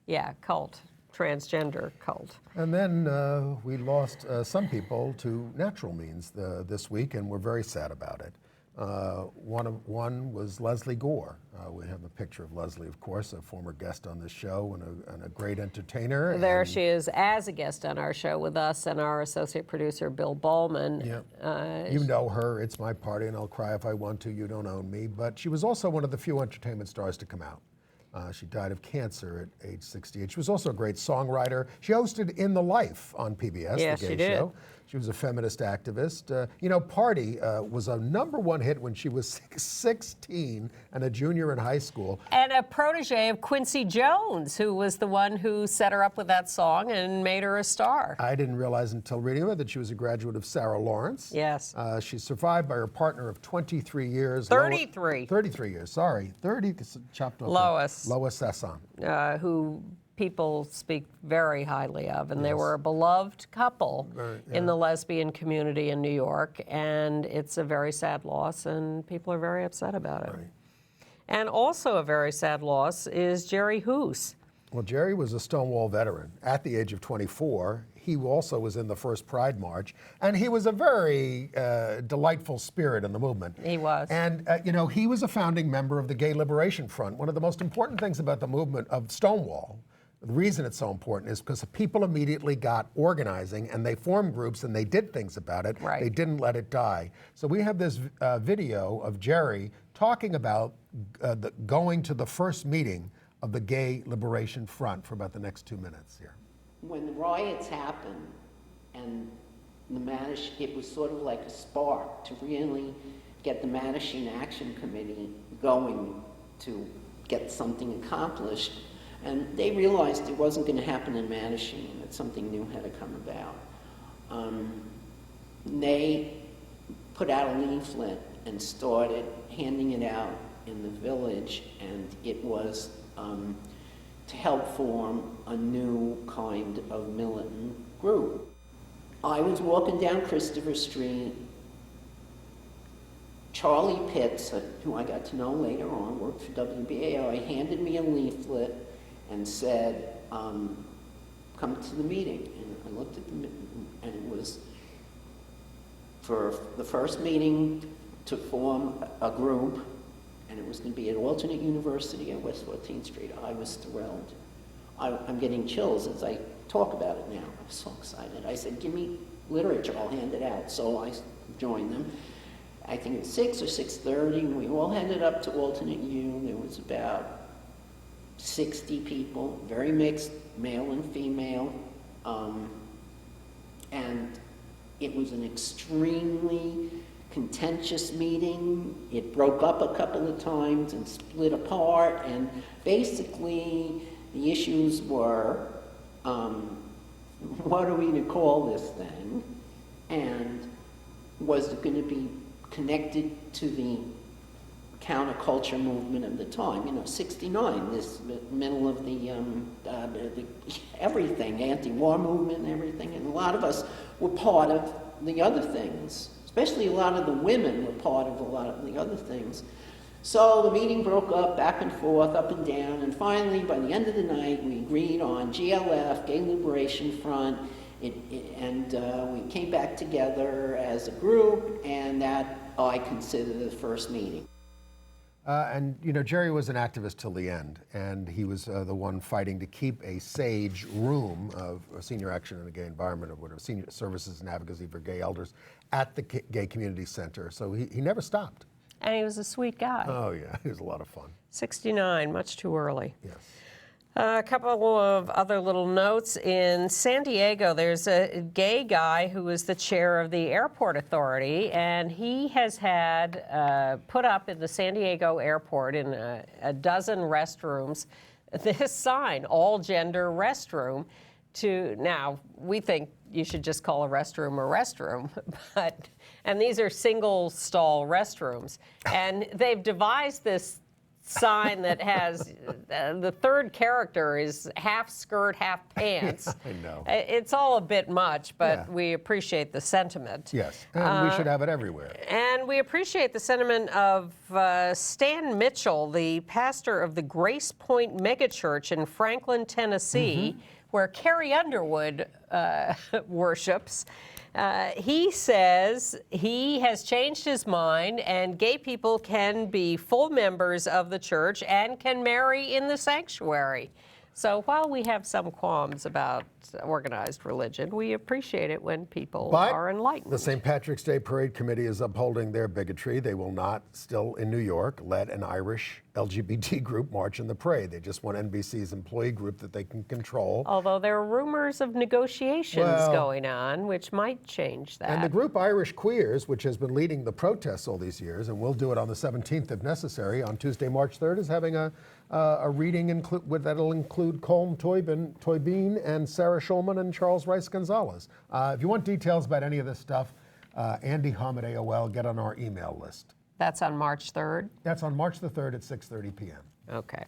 Yeah, cult. Transgender cult. And then we lost some people to natural means this week, and we're very sad about it. One was Lesley Gore. We have a picture of Lesley, of course, a former guest on this show and a great entertainer. There she is as a guest on our show with us and our associate producer, Bill Ballman. Yeah. You know her, It's My Party and I'll Cry If I Want to, You Don't Own Me. But she was also one of the few entertainment stars to come out. She died of cancer at age 68. She was also a great songwriter. She hosted In the Life on PBS, yes, the gay show. She was a feminist activist. You know, Party was a #1 hit when she was 16 and a junior in high school. And a protege of Quincy Jones, who was the one who set her up with that song and made her a star. I didn't realize until reading her that she was a graduate of Sarah Lawrence. Yes. She's survived by her partner of 23 years. 33. 33 years, sorry. 30, chopped off. Lois Sasson. Who people speak very highly of, and they were a beloved couple in the lesbian community in New York, and it's a very sad loss, and people are very upset about it. Right. And also a very sad loss is Jerry Hoos. Well, Jerry was a Stonewall veteran at the age of 24. He also was in the first Pride March, and he was a very delightful spirit in the movement. He was. And, you know, he was a founding member of the Gay Liberation Front. One of the most important things about the movement of Stonewall, the reason it's so important is because people immediately got organizing and they formed groups and they did things about it. Right. They didn't let it die. So we have this video of Jerry talking about going to the first meeting of the Gay Liberation Front for about the next 2 minutes here. When the riots happened and it was sort of like a spark to really get the Mattachine Action Committee going to get something accomplished. And they realized it wasn't going to happen in Mattachine, that something new had to come about. They put out a leaflet and started handing it out in the village, and it was to help form a new kind of militant group. I was walking down Christopher Street. Charlie Pitts, who I got to know later on, worked for WBAI, handed me a leaflet and said, come to the meeting. And I looked at the meeting, and it was for the first meeting to form a group, and it was going to be at alternate university at West 14th Street. I was thrilled. I'm getting chills as I talk about it now. I'm so excited. I said, give me literature, I'll hand it out. So I join them. I think it was 6 or 6:30. We all headed up to alternate U. There was about 60 people, very mixed, male and female. And it was an extremely contentious meeting. It broke up a couple of times and split apart, and basically the issues were, what are we to call this thing? And was it going to be connected to the counterculture movement of the time? You know, 69, this middle of the everything, anti-war movement and everything, and a lot of us were part of the other things. Especially a lot of the women were part of a lot of the other things. So the meeting broke up, back and forth, up and down, and finally, by the end of the night, we agreed on GLF, Gay Liberation Front, and we came back together as a group, and that I consider the first meeting. And, you know, Jerry was an activist till the end, and he was the one fighting to keep a SAGE room of Senior Action in a Gay Environment, or whatever, Senior Services and Advocacy for Gay Elders, at the Gay Community Center. So he never stopped. And he was a sweet guy. Oh, yeah, he was a lot of fun. 69, much too early. Yes. A couple of other little notes. In San Diego, there's a gay guy who is the chair of the airport authority, and he has had put up in the San Diego airport in a dozen restrooms this sign, all gender restroom. Now, we think you should just call a restroom, and these are single stall restrooms. And they've devised this sign that has the third character is half skirt, half pants. I know. It's all a bit much, but we appreciate the sentiment. Yes, and we should have it everywhere. And we appreciate the sentiment of Stan Mitchell, the pastor of the Grace Point megachurch in Franklin, Tennessee, where Carrie Underwood worships. He says he has changed his mind, and gay people can be full members of the church and can marry in the sanctuary. So while we have some qualms about organized religion, we appreciate it when people are enlightened. The St. Patrick's Day Parade Committee is upholding their bigotry. They will not, still in New York, let an Irish LGBT group march in the parade. They just want NBC's employee group that they can control. Although there are rumors of negotiations going on, which might change that. And the group Irish Queers, which has been leading the protests all these years, and will do it on the 17th if necessary, on Tuesday, March 3rd, is having a reading that'll include Colm Toybeen and Sarah Schulman and Charles Rice Gonzalez. If you want details about any of this stuff, Andy Hum at AOL, get on our email list. That's on March 3rd? That's on March the 3rd at 6:30 p.m. Okay.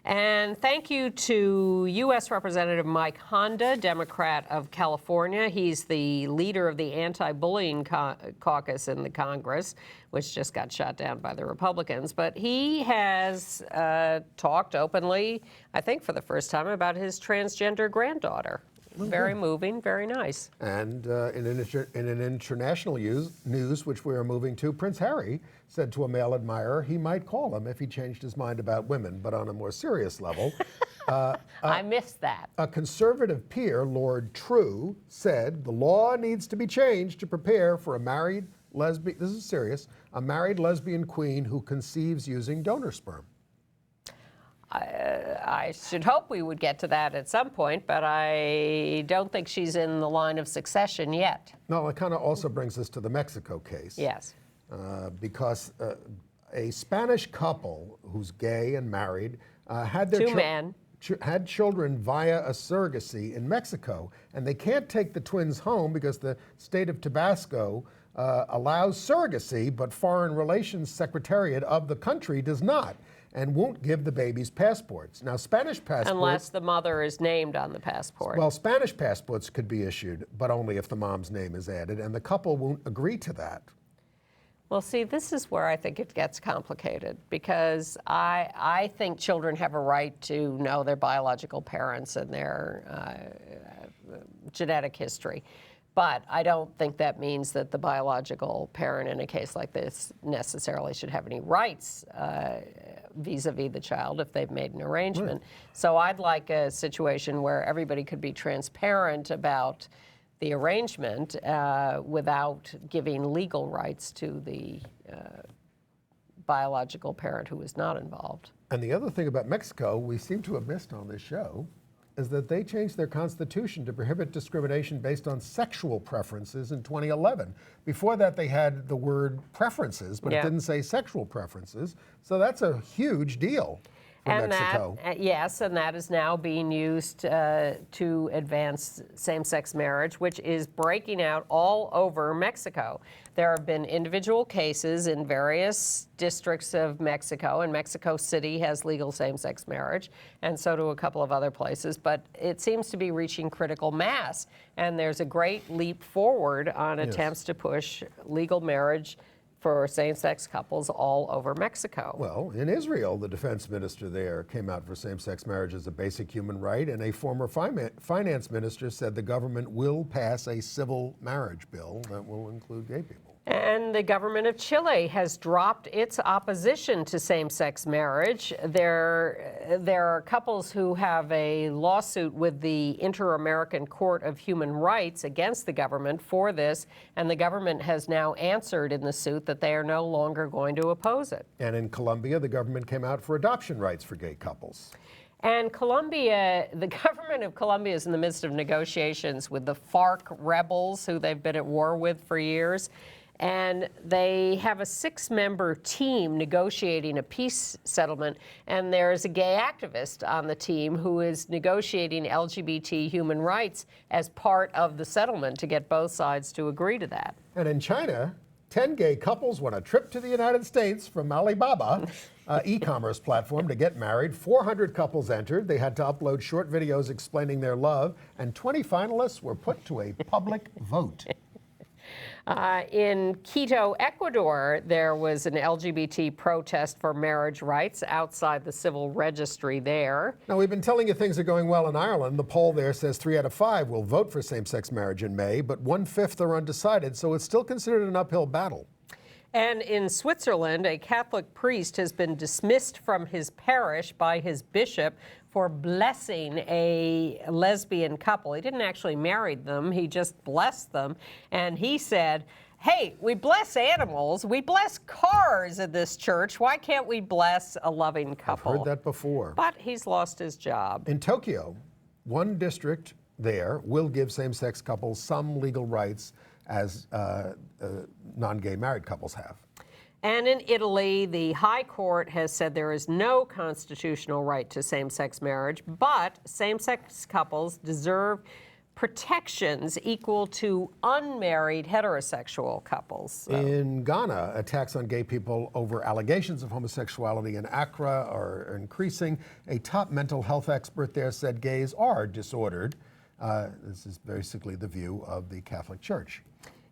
And thank you to U.S. Representative Mike Honda, Democrat of California. He's the leader of the anti-bullying caucus in the Congress, which just got shot down by the Republicans. But he has talked openly, I think for the first time, about his transgender granddaughter. Very moving, very nice. And in an international news, which we are moving to, Prince Harry said to a male admirer he might call him if he changed his mind about women. But on a more serious level, I missed that. A conservative peer, Lord True, said the law needs to be changed to prepare for a married lesbian, this is serious, a married lesbian queen who conceives using donor sperm. I should hope we would get to that at some point, but I don't think she's in the line of succession yet. No, it kind of also brings us to the Mexico case. Yes. Because a Spanish couple who's gay and married had their had children via a surrogacy in Mexico, and they can't take the twins home because the state of Tabasco allows surrogacy, but Foreign Relations Secretariat of the country does not, and won't give the babies passports. Now, Spanish passports... Unless the mother is named on the passport. Well, Spanish passports could be issued, but only if the mom's name is added, and the couple won't agree to that. Well, see, this is where I think it gets complicated, because I think children have a right to know their biological parents and their genetic history. But I don't think that means that the biological parent in a case like this necessarily should have any rights vis-a-vis the child if they've made an arrangement. Right. So I'd like a situation where everybody could be transparent about the arrangement without giving legal rights to the biological parent who was not involved. And the other thing about Mexico we seem to have missed on this show is that they changed their constitution to prohibit discrimination based on sexual preferences in 2011. Before that, they had the word preferences, but it didn't say sexual preferences. So that's a huge deal for Mexico. Yes, and that is now being used to advance same-sex marriage, which is breaking out all over Mexico. There have been individual cases in various districts of Mexico, and Mexico City has legal same-sex marriage, and so do a couple of other places, but it seems to be reaching critical mass, and there's a great leap forward on attempts to push legal marriage for same-sex couples all over Mexico. Well, in Israel, the defense minister there came out for same-sex marriage as a basic human right, and a former finance minister said the government will pass a civil marriage bill that will include gay people. And the government of Chile has dropped its opposition to same-sex marriage. There are couples who have a lawsuit with the Inter-American Court of Human Rights against the government for this, and the government has now answered in the suit that they are no longer going to oppose it. And in Colombia, the government came out for adoption rights for gay couples. And Colombia, the government of Colombia is in the midst of negotiations with the FARC rebels, who they've been at war with for years. And they have a 6-member team negotiating a peace settlement, and there's a gay activist on the team who is negotiating LGBT human rights as part of the settlement to get both sides to agree to that. And in China, 10 gay couples won a trip to the United States from Alibaba, e-commerce platform, to get married. 400 couples entered. They had to upload short videos explaining their love, and 20 finalists were put to a public vote. In Quito, Ecuador, there was an LGBT protest for marriage rights outside the civil registry there. Now, we've been telling you things are going well in Ireland. The poll there says 3 out of 5 will vote for same-sex marriage in May, but 1/5 are undecided, so it's still considered an uphill battle. And in Switzerland, a Catholic priest has been dismissed from his parish by his bishop for blessing a lesbian couple. He didn't actually marry them, he just blessed them. And he said, hey, we bless animals, we bless cars at this church, why can't we bless a loving couple? I've heard that before. But he's lost his job. In Tokyo, one district there will give same-sex couples some legal rights as non-gay married couples have. And in Italy, the High Court has said there is no constitutional right to same-sex marriage, but same-sex couples deserve protections equal to unmarried heterosexual couples. So. In Ghana, attacks on gay people over allegations of homosexuality in Accra are increasing. A top mental health expert there said gays are disordered. This is basically the view of the Catholic Church.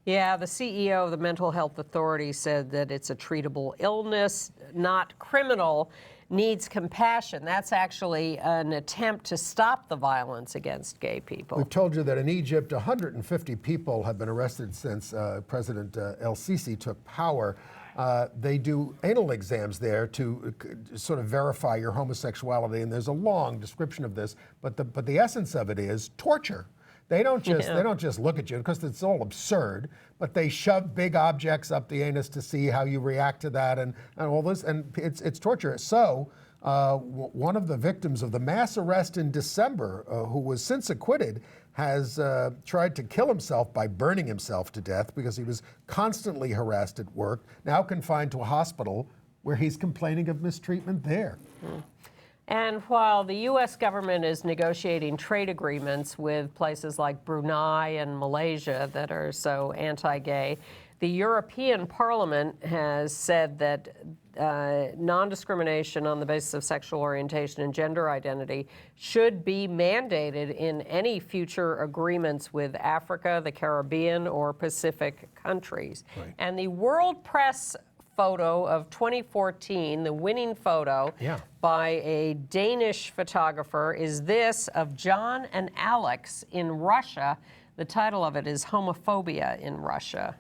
Yeah, the CEO of the Mental Health Authority said that it's a treatable illness, not criminal, needs compassion. That's actually an attempt to stop the violence against gay people. We've told you that in Egypt, 150 people have been arrested since President El-Sisi took power. They do anal exams there to sort of verify your homosexuality, and there's a long description of this, but the essence of it is torture. They don't just look at you, because it's all absurd, but they shove big objects up the anus to see how you react to that and all this, and it's torture. So one of the victims of the mass arrest in December, who was since acquitted, has tried to kill himself by burning himself to death because he was constantly harassed at work, now confined to a hospital where he's complaining of mistreatment there. And while the U.S. government is negotiating trade agreements with places like Brunei and Malaysia that are so anti-gay, the European Parliament has said that non-discrimination on the basis of sexual orientation and gender identity should be mandated in any future agreements with Africa, the Caribbean, or Pacific countries. Right. And the World Press photo of 2014, the winning photo by a Danish photographer, is this of John and Alex in Russia. The title of it is Homophobia in Russia.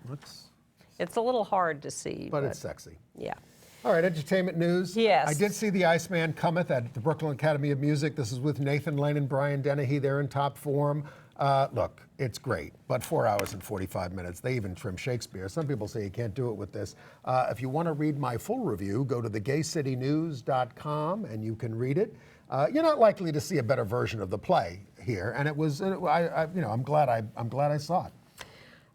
It's a little hard to see. But it's sexy. Yeah. All right, entertainment news. Yes. I did see The Iceman Cometh at the Brooklyn Academy of Music. This is with Nathan Lane and Brian Dennehy. They're in top form. Look, it's great, but 4 hours and 45 minutes. They even trim Shakespeare. Some people say you can't do it with this. If you want to read my full review, go to thegaycitynews.com and you can read it. You're not likely to see a better version of the play here, and it was. I'm glad I saw it.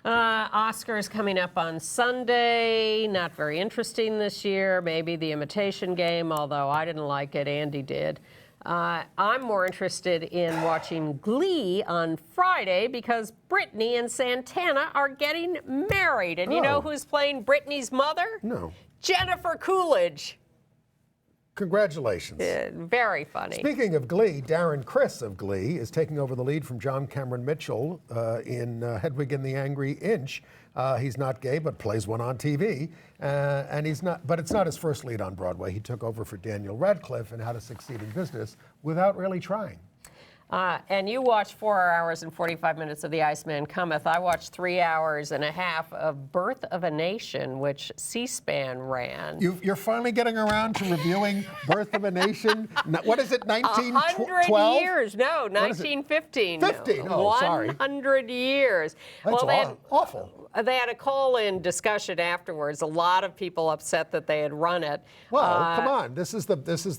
Oscars coming up on Sunday. Not very interesting this year. Maybe The Imitation Game, although I didn't like it. Andy did. I'm more interested in watching Glee on Friday because Brittany and Santana are getting married. And you know who's playing Brittany's mother? No. Jennifer Coolidge. Congratulations. Very funny. Speaking of Glee, Darren Criss of Glee is taking over the lead from John Cameron Mitchell in Hedwig and the Angry Inch. He's not gay, but plays one on TV. And he's not, but it's not his first lead on Broadway. He took over for Daniel Radcliffe in How to Succeed in Business without really trying. And you watched 4 hours and 45 minutes of The Iceman Cometh. I watched 3 hours and a half of Birth of a Nation, which C-SPAN ran. You're finally getting around to reviewing Birth of a Nation. What is it, 1912? 100 years. No, 1915. 15. Oh, sorry. 100 years. That's well, awful. They had a call-in discussion afterwards. A lot of people upset that they had run it. Well, come on. This is the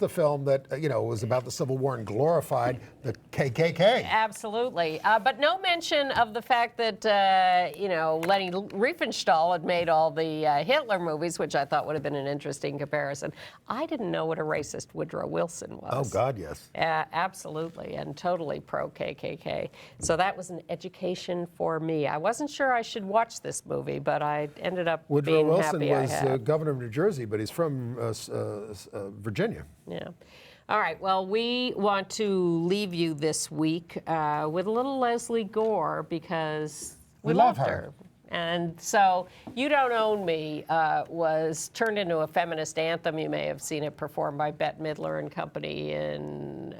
film that was about the Civil War and glorified the KKK. Absolutely, but no mention of the fact that Leni Riefenstahl had made all the Hitler movies, which I thought would have been an interesting comparison. I didn't know what a racist Woodrow Wilson was. Oh God, yes. Absolutely, and totally pro KKK. So that was an education for me. I wasn't sure I should watch this movie, but I ended up Woodrow being Wilson happy was I had. governor of New Jersey, but he's from Virginia. Yeah. All right. Well, we want to leave you this week with a little Lesley Gore because we love loved her. And so You Don't Own Me was turned into a feminist anthem. You may have seen it performed by Bette Midler and company in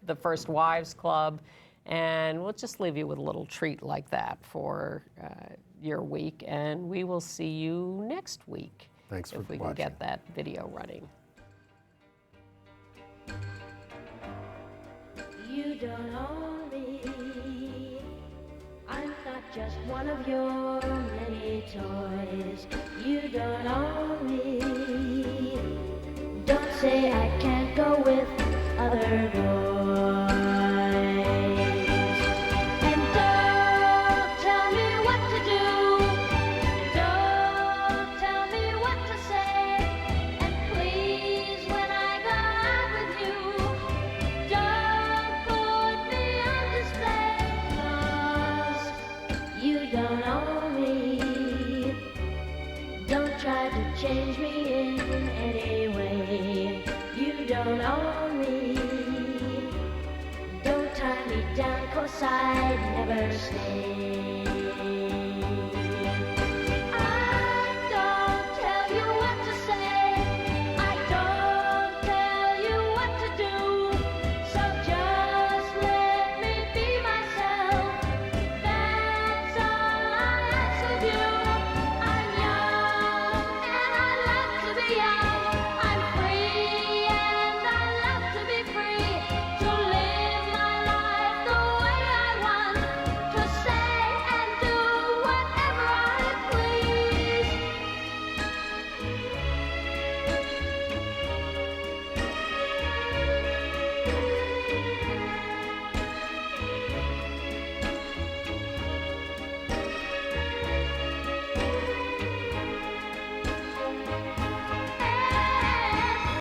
the First Wives Club. And we'll just leave you with a little treat like that for your week. And we will see you next week. Thanks for if we watching. can get that video running. You don't own me. I'm not just one of your many toys. You don't own me. Don't say I can't go with other boys. And don't tell me what to do. Don't tell me what to say. And please, when I go out with you, don't put me on display. 'Cause you don't own me. Don't try to change me in any way. You don't own me. Don't tie me down, 'cause I'd never stay.